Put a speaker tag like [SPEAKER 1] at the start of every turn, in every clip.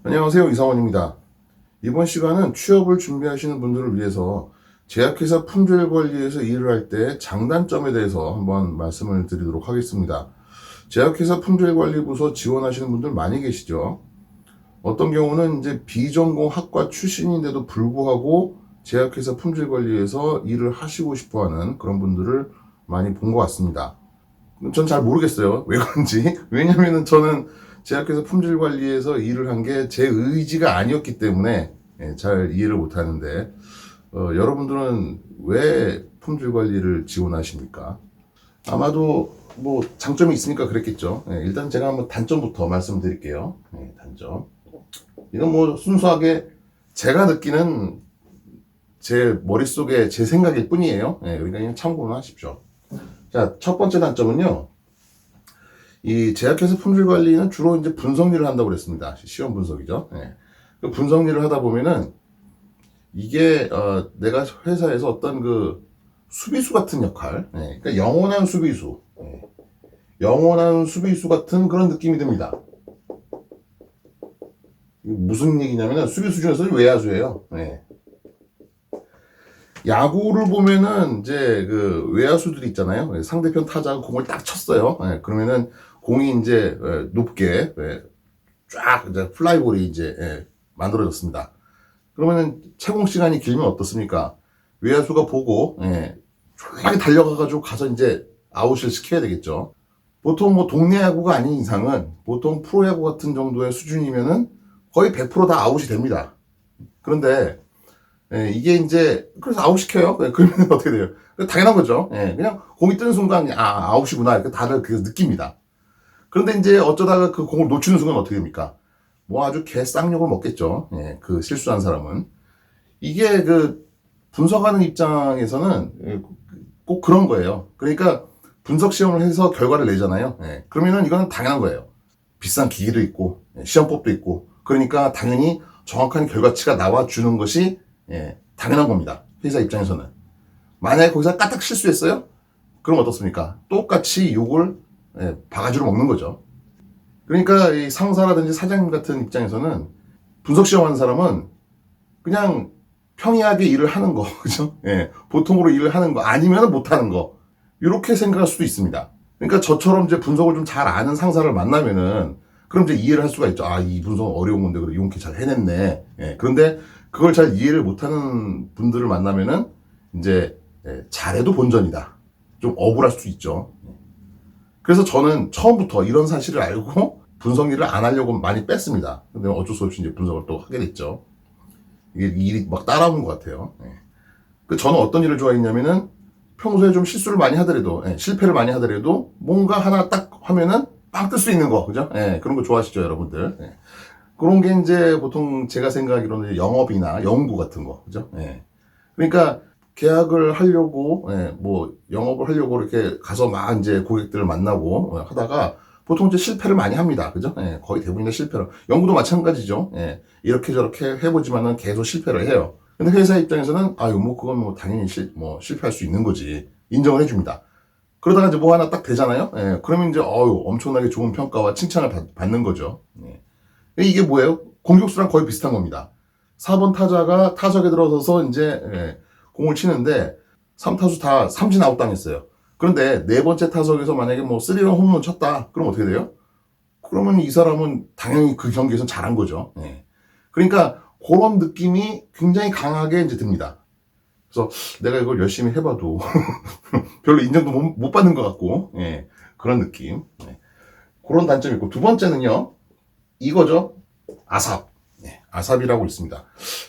[SPEAKER 1] 안녕하세요, 이상원입니다. 이번 시간은 취업을 준비하시는 분들을 위해서 제약회사 품질 관리에서 일을 할 때 장단점에 대해서 한번 말씀을 드리도록 하겠습니다. 제약회사 품질관리부서 지원하시는 분들 많이 계시죠? 어떤 경우는 이제 비전공 학과 출신인데도 불구하고 제약회사 품질관리에서 일을 하시고 싶어 하는 그런 분들을 많이 본 것 같습니다. 전 잘 모르겠어요. 왜 그런지. 왜냐면은 저는 제약회사 품질관리에서 일을 한 게 제 의지가 아니었기 때문에 잘 이해를 못 하는데, 여러분들은 왜 품질관리를 지원하십니까? 아마도 뭐 장점이 있으니까 그랬겠죠. 일단 제가 한번 단점부터 말씀드릴게요. 단점. 이건 뭐 순수하게 제가 느끼는 제 머릿속에 제 생각일 뿐이에요. 그러니까 그냥 참고는 하십시오. 자, 첫 번째 단점은요. 이 제약회사 품질 관리는 주로 이제 분석 일을 한다고 그랬습니다. 시험 분석이죠. 그 분석 일을 하다 보면은 이게 내가 회사에서 어떤 그 수비수 같은 역할, 그러니까 영원한 수비수, 영원한 수비수 같은 그런 느낌이 듭니다. 무슨 얘기냐면은 수비수 중에서 외야수예요. 야구를 보면은 이제 그 외야수들이 있잖아요. 상대편 타자가 공을 딱 쳤어요. 그러면은 공이 이제 높게 쫙 이제 플라이볼이 이제 만들어졌습니다. 그러면은 채공 시간이 길면 어떻습니까? 외야수가 보고 조용하게 달려가가지고 가서 이제 아웃을 시켜야 되겠죠. 보통 뭐 동네 야구가 아닌 이상은 보통 프로야구 같은 정도의 수준이면은 거의 100%다 아웃이 됩니다. 그런데 이게 이제 그래서 아웃시켜요. 그러면 어떻게 돼요? 당연한 거죠. 그냥 공이 뜨는 순간 아웃이구나 이렇게 다들 그 느낍니다. 그런데 이제 어쩌다가 그 공을 놓치는 순간 어떻게 됩니까? 뭐 아주 개쌍욕을 먹겠죠. 그 실수한 사람은. 이게 그 분석하는 입장에서는 꼭 그런 거예요. 그러니까 분석 시험을 해서 결과를 내잖아요. 그러면은 이거는 당연한 거예요. 비싼 기기도 있고 시험법도 있고 그러니까 당연히 정확한 결과치가 나와주는 것이 당연한 겁니다. 회사 입장에서는. 만약에 거기서 까딱 실수했어요? 그럼 어떻습니까? 똑같이 욕을 바가지로 먹는 거죠. 그러니까 이 상사라든지 사장님 같은 입장에서는 분석 시험하는 사람은 그냥 평이하게 일을 하는 거, 그죠? 보통으로 일을 하는 거, 아니면 못하는 거. 이렇게 생각할 수도 있습니다. 그러니까 저처럼 이제 분석을 좀 잘 아는 상사를 만나면은 그럼 이제 이해를 할 수가 있죠. 이 분석 어려운 건데, 그래, 이렇게 잘 해냈네. 그런데 그걸 잘 이해를 못하는 분들을 만나면은 이제 잘해도 본전이다. 좀 억울할 수 있죠. 그래서 저는 처음부터 이런 사실을 알고 분석 일을 안 하려고 많이 뺐습니다. 근데 어쩔 수 없이 이제 분석을 또 하게 됐죠. 이게 일이 막 따라오는 것 같아요. 저는 어떤 일을 좋아했냐면은 평소에 좀 실수를 많이 하더라도 실패를 많이 하더라도 뭔가 하나 딱 하면은 빵 뜰 수 있는 거, 그죠? 그런 거 좋아하시죠, 여러분들? 그런 게 이제 보통 제가 생각하기로는 영업이나 연구 같은 거, 그죠? 그러니까 계약을 하려고, 뭐 영업을 하려고 이렇게 가서 막 이제 고객들을 만나고 하다가 보통 이제 실패를 많이 합니다, 그죠? 거의 대부분의 실패를. 연구도 마찬가지죠. 이렇게 저렇게 해보지만은 계속 실패를 해요. 근데 회사 입장에서는 뭐 그건 뭐 당연히 실패할 수 있는 거지 인정을 해줍니다. 그러다가 이제 뭐 하나 딱 되잖아요. 그러면 이제 엄청나게 좋은 평가와 칭찬을 받는 거죠. 이게 뭐예요? 공격수랑 거의 비슷한 겁니다. 4번 타자가 타석에 들어서서 이제 공을 치는데 3타수 다 삼진 아웃 당했어요. 그런데 네 번째 타석에서 만약에 뭐 3런 홈런 쳤다. 그럼 어떻게 돼요? 그러면 이 사람은 당연히 그 경기에서 잘한 거죠. 그러니까 그런 느낌이 굉장히 강하게 이제 듭니다. 그래서 내가 이걸 열심히 해봐도 별로 인정도 못 받는 것 같고 그런 느낌. 그런 단점이 있고, 두 번째는요 이거죠. 아삽. 아삽이라고 있습니다.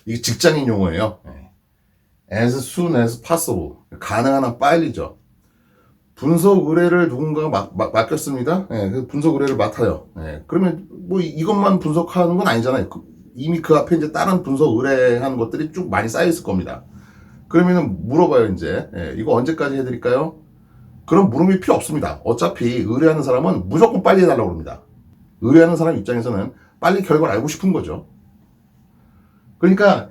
[SPEAKER 1] 이게 직장인 용어예요. as soon as possible. 가능한 한 빨리죠. 분석 의뢰를 누군가가 맡겼습니다. 그 분석 의뢰를 맡아요. 그러면 뭐 이것만 분석하는 건 아니잖아요. 이미 그 앞에 이제 다른 분석 의뢰하는 것들이 쭉 많이 쌓여 있을 겁니다. 그러면은 물어봐요, 이제. 이거 언제까지 해드릴까요? 그럼 물음이 필요 없습니다. 어차피 의뢰하는 사람은 무조건 빨리 해달라고 합니다. 의뢰하는 사람 입장에서는 빨리 결과를 알고 싶은 거죠. 그러니까,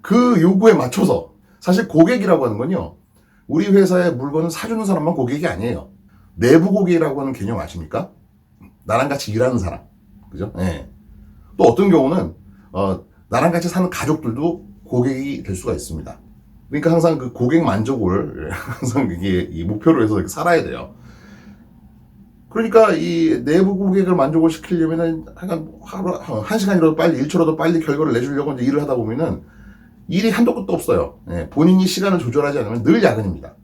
[SPEAKER 1] 그 요구에 맞춰서, 사실 고객이라고 하는 건요, 우리 회사의 물건을 사주는 사람만 고객이 아니에요. 내부 고객이라고 하는 개념 아십니까? 나랑 같이 일하는 사람. 그죠? 예. 또 어떤 경우는, 나랑 같이 사는 가족들도 고객이 될 수가 있습니다. 그러니까 항상 그 고객 만족을, 항상 이게 이 목표로 해서 이렇게 살아야 돼요. 그러니까 이 내부 고객을 만족을 시키려면은 하여간 하루, 한 시간이라도 빨리, 1초라도 빨리 결과를 내주려고 이제 일을 하다 보면은 일이 한도 끝도 없어요. 예, 본인이 시간을 조절하지 않으면 늘 야근입니다.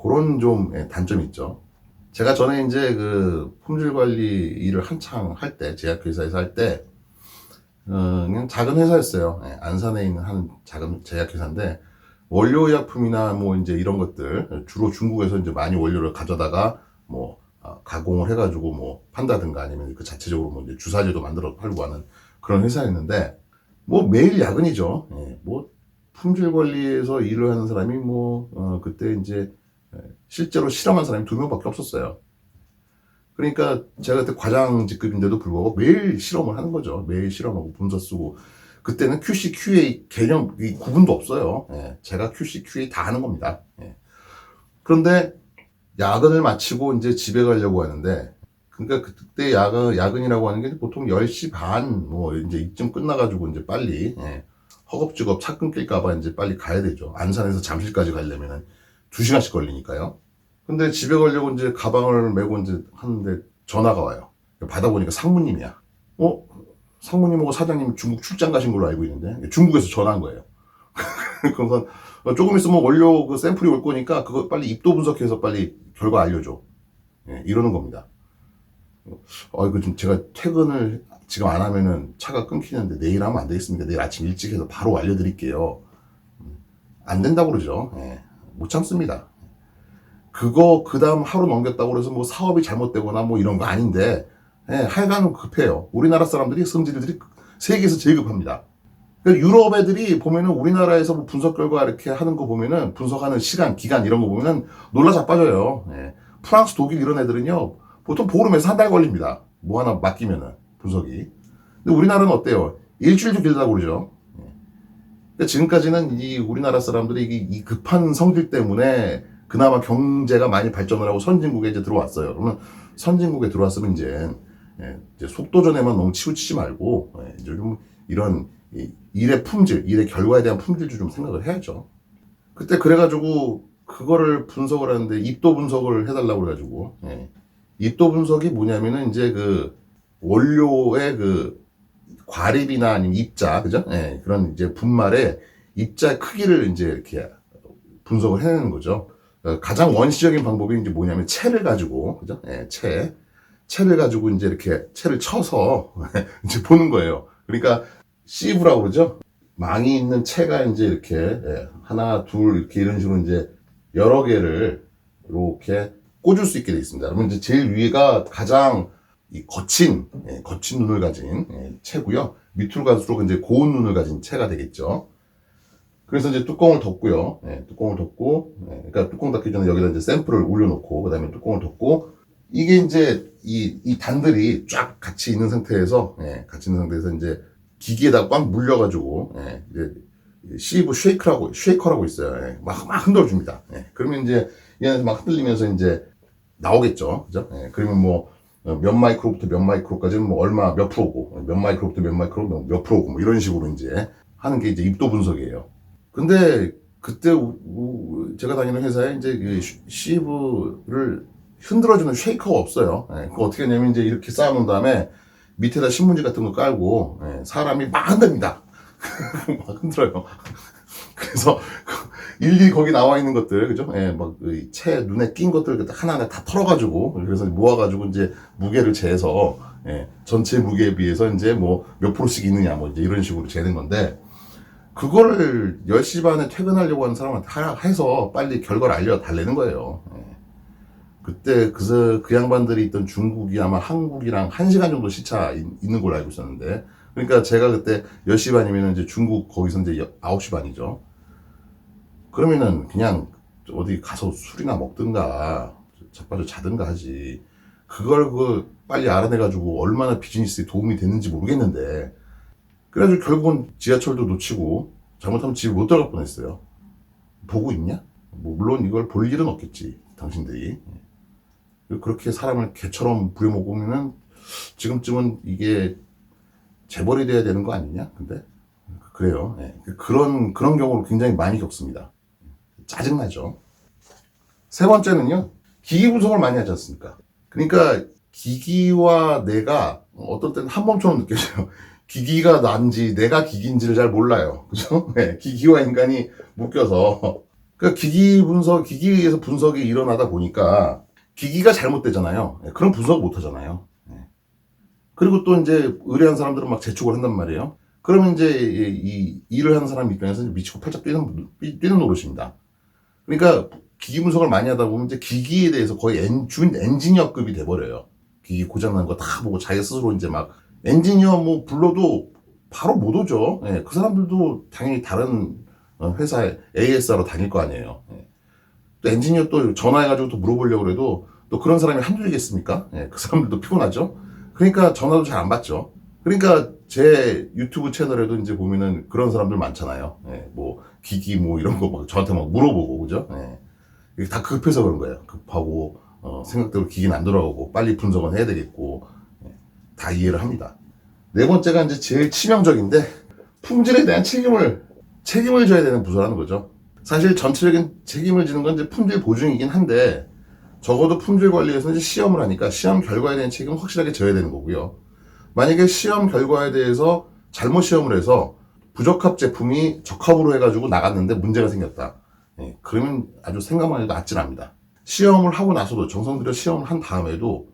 [SPEAKER 1] 그런 좀 단점이 있죠. 제가 전에 이제 그 품질 관리 일을 한창 할 때, 제약회사에서 할 때, 그냥 작은 회사였어요. 예, 안산에 있는 한 작은 제약회사인데, 원료의약품이나 뭐 이제 이런 것들, 주로 중국에서 이제 많이 원료를 가져다가 뭐, 가공을 해가지고 뭐 판다든가 아니면 그 자체적으로 뭐 이제 주사제도 만들어 팔고 하는 그런 회사였는데, 뭐 매일 야근이죠. 예, 뭐 품질 관리에서 일을 하는 사람이 뭐, 그때 이제 실제로 실험한 사람이 2명밖에 없었어요. 그러니까 제가 그때 과장 직급인데도 불구하고 매일 실험을 하는 거죠. 매일 실험하고 문서 쓰고. 그때는 QC, QA 개념, 이 구분도 없어요. 예, 제가 QC, QA 다 하는 겁니다. 예. 그런데 야근을 마치고 이제 집에 가려고 하는데, 그러니까 그때 야근이라고 하는 게 보통 10시 반, 뭐 이제 이쯤 끝나가지고 이제 빨리, 허겁지겁 차 끊길까봐 이제 빨리 가야 되죠. 안산에서 잠실까지 가려면은 2시간씩 걸리니까요. 근데 집에 가려고 이제 가방을 메고 이제 하는데 전화가 와요. 받아보니까 상무님이야. 어? 상무님하고 사장님 중국 출장 가신 걸로 알고 있는데 중국에서 전화한 거예요. 그래서 조금 있으면 원료 그 샘플이 올 거니까 그거 빨리 입도 분석해서 빨리 결과 알려줘. 예, 이러는 겁니다. 이거 좀 제가 퇴근을 지금 안 하면은 차가 끊기는데 내일 하면 안 되겠습니까? 내일 아침 일찍 해서 바로 알려드릴게요. 안 된다고 그러죠. 예, 못 참습니다. 그거 그 다음 하루 넘겼다고 그래서 뭐 사업이 잘못되거나 뭐 이런 거 아닌데, 예, 하여간 급해요. 우리나라 사람들이 성질들이 세계에서 제일 급합니다. 그러니까 유럽 애들이 보면은 우리나라에서 뭐 분석 결과 이렇게 하는 거 보면은 분석하는 시간, 기간 이런 거 보면은 놀라 자빠져요. 예. 프랑스, 독일 이런 애들은요, 보통 보름에서 한 달 걸립니다. 뭐 하나 맡기면은, 분석이. 근데 우리나라는 어때요? 일주일도 길다고 그러죠. 예. 그러니까 지금까지는 이 우리나라 사람들이 이 급한 성질 때문에 그나마 경제가 많이 발전을 하고 선진국에 이제 들어왔어요. 그러면 선진국에 들어왔으면 이제 속도전에만 너무 치우치지 말고, 이제 좀 이런 일의 품질, 일의 결과에 대한 품질도 좀 생각을 해야죠. 그때 그래가지고 그거를 분석을 하는데 입도 분석을 해달라고 그래가지고, 입도 분석이 뭐냐면은 이제 그 원료의 그 과립이나 아니면 입자, 그죠? 그런 이제 분말의 입자 크기를 이제 이렇게 분석을 해내는 거죠. 가장 원시적인 방법이 이제 뭐냐면 채를 가지고, 그죠? 채를 가지고 이제 이렇게 채를 쳐서 이제 보는 거예요. 그러니까 시브라고 그러죠? 망이 있는 채가 이제 이렇게, 하나, 둘, 이렇게 이런 식으로 이제 여러 개를 이렇게 꽂을 수 있게 되어 있습니다. 그러면 이제 제일 위가 가장 이 거친 눈을 가진 채고요. 밑으로 갈수록 이제 고운 눈을 가진 채가 되겠죠. 그래서 이제 뚜껑을 덮고요. 뚜껑을 덮고, 그러니까 뚜껑 닫기 전에 여기다 이제 샘플을 올려놓고, 그 다음에 뚜껑을 덮고, 이게 이제 이 단들이 쫙 같이 있는 상태에서, 이제 기기에다 꽉 물려가지고, 이제 시브 쉐이커라고 있어요. 막 흔들어줍니다. 그러면 이제 얘네들 막 흔들리면서 이제 나오겠죠. 그죠? 그러면 뭐, 몇 마이크로부터 몇 마이크로까지는 뭐 얼마 몇 프로고, 몇 마이크로부터 몇 마이크로 몇 프로고, 뭐 이런 식으로 이제 하는 게 이제 입도 분석이에요. 근데 그때 제가 다니는 회사에 이제 그 시브를 흔들어주는 쉐이커가 없어요. 그거 어떻게 하냐면 이제 이렇게 쌓아놓은 다음에 밑에다 신문지 같은 거 깔고 사람이 막 흔듭니다. 막 흔들어요. 그래서 일일이 거기 나와 있는 것들, 그죠? 막채 눈에 낀 것들 하나하나 다 털어가지고 그래서 모아가지고 이제 무게를 재서 전체 무게에 비해서 이제 뭐 몇 프로씩 있느냐 뭐 이제 이런 식으로 재는 건데. 그거를 10시 반에 퇴근하려고 하는 사람한테 해서 빨리 결과를 알려달라는 거예요. 그때 그 양반들이 있던 중국이 아마 한국이랑 1시간 정도 시차 있는 걸로 알고 있었는데, 그러니까 제가 그때 10시 반이면 이제 중국 거기서 이제 9시 반이죠. 그러면은 그냥 어디 가서 술이나 먹든가, 자빠져 자든가 하지. 그걸 빨리 알아내가지고 얼마나 비즈니스에 도움이 됐는지 모르겠는데, 그래가지고 결국은 지하철도 놓치고 잘못하면 집에 못 들어갈 뻔했어요. 보고 있냐? 뭐 물론 이걸 볼 일은 없겠지, 당신들이. 그렇게 사람을 개처럼 부려먹으면은 지금쯤은 이게 재벌이 돼야 되는 거 아니냐? 근데 그래요. 예. 그런 경우를 굉장히 많이 겪습니다. 짜증나죠. 세 번째는요, 기기 분석을 많이 하지 않습니까? 그러니까 기기와 내가 어떨 때는 한 몸처럼 느껴져요. 기기가 난지 내가 기기인지를 잘 몰라요. 그죠? 네, 기기와 인간이 묶여서. 그러니까 기기에서 분석이 일어나다 보니까 기기가 잘못되잖아요. 네, 그럼 분석을 못 하잖아요. 네. 그리고 또 이제 의뢰한 사람들은 막 재촉을 한단 말이에요. 그러면 이제 이 일을 하는 사람 입장에서 미치고 팔짝 뛰는 노릇입니다. 그러니까 기기 분석을 많이 하다 보면 이제 기기에 대해서 거의 준 엔지니어급이 돼버려요. 기기 고장난 거 다 보고 자기 스스로 이제 막 엔지니어 뭐 불러도 바로 못 오죠. 예, 그 사람들도 당연히 다른 회사에 AS하러 다닐 거 아니에요. 예. 또 엔지니어 또 전화해가지고 또 물어보려고 그래도 또 그런 사람이 한둘이겠습니까? 예, 그 사람들도 피곤하죠. 그러니까 전화도 잘 안 받죠. 그러니까 제 유튜브 채널에도 이제 보면은 그런 사람들 많잖아요. 예, 뭐 기기 뭐 이런 거 막 저한테 막 물어보고 그죠? 예. 이게 다 급해서 그런 거예요. 급하고 생각대로 기기는 안 돌아오고 빨리 분석은 해야 되겠고 예, 다 이해를 합니다. 네 번째가 이제 제일 치명적인데 품질에 대한 책임을 져야 되는 부서라는 거죠. 사실 전체적인 책임을 지는 건 이제 품질 보증이긴 한데 적어도 품질 관리에서 이제 시험을 하니까 시험 결과에 대한 책임은 확실하게 져야 되는 거고요. 만약에 시험 결과에 대해서 잘못 시험을 해서 부적합 제품이 적합으로 해가지고 나갔는데 문제가 생겼다. 예, 그러면 아주 생각만 해도 아찔합니다. 시험을 하고 나서도 정성 들여 시험을 한 다음에도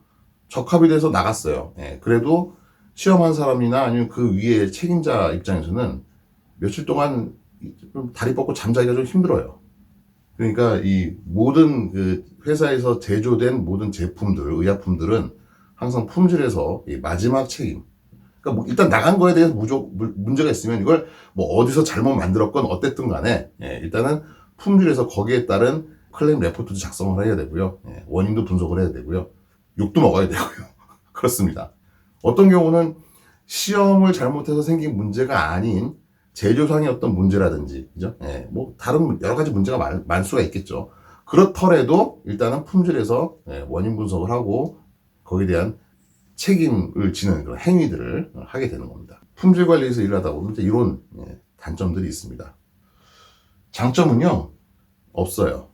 [SPEAKER 1] 적합이 돼서 나갔어요. 예, 그래도 시험한 사람이나 아니면 그 위에 책임자 입장에서는 며칠 동안 좀 다리 뻗고 잠자기가 좀 힘들어요. 그러니까 이 모든 그 회사에서 제조된 모든 제품들, 의약품들은 항상 품질에서 이 마지막 책임. 그러니까 뭐 일단 나간 거에 대해서 문제가 있으면 이걸 뭐 어디서 잘못 만들었건 어땠든 간에 예, 일단은 품질에서 거기에 따른 클레임 레포트도 작성을 해야 되고요. 예, 원인도 분석을 해야 되고요. 욕도 먹어야 되고요. 그렇습니다. 어떤 경우는 시험을 잘못해서 생긴 문제가 아닌 제조상의 어떤 문제라든지, 그죠? 예, 뭐, 다른 여러 가지 문제가 많을 수가 있겠죠. 그렇더라도 일단은 품질에서 예, 원인 분석을 하고 거기에 대한 책임을 지는 그런 행위들을 하게 되는 겁니다. 품질 관리에서 일을 하다 보면 이런 예, 단점들이 있습니다. 장점은요, 없어요.